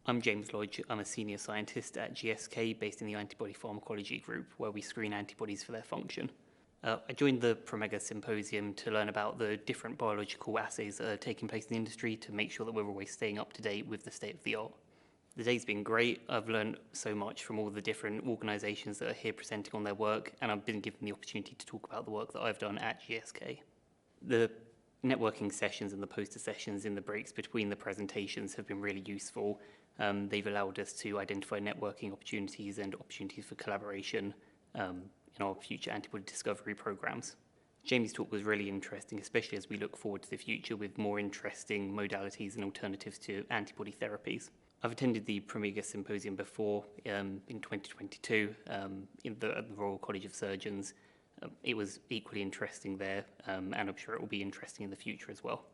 I'm James Lodge. I'm a senior scientist at GSK based in the Antibody Pharmacology group, where we screen antibodies for their function. I joined the Promega Symposium to learn about the different biological assays that are taking place in the industry to make sure that we're always staying up to date with the state of the art. The day's been great. I've learned so much from all the different organisations that are here presenting on their work, and I've been given the opportunity to talk about the work that I've done at GSK. The networking sessions and the poster sessions in the breaks between the presentations have been really useful. They've allowed us to identify networking opportunities and opportunities for collaboration in our future antibody discovery programs. Jamie's talk was really interesting, especially as we look forward to the future with more interesting modalities and alternatives to antibody therapies. I've attended the Promega Symposium before in 2022 at the Royal College of Surgeons. It was equally interesting there, and I'm sure it will be interesting in the future as well.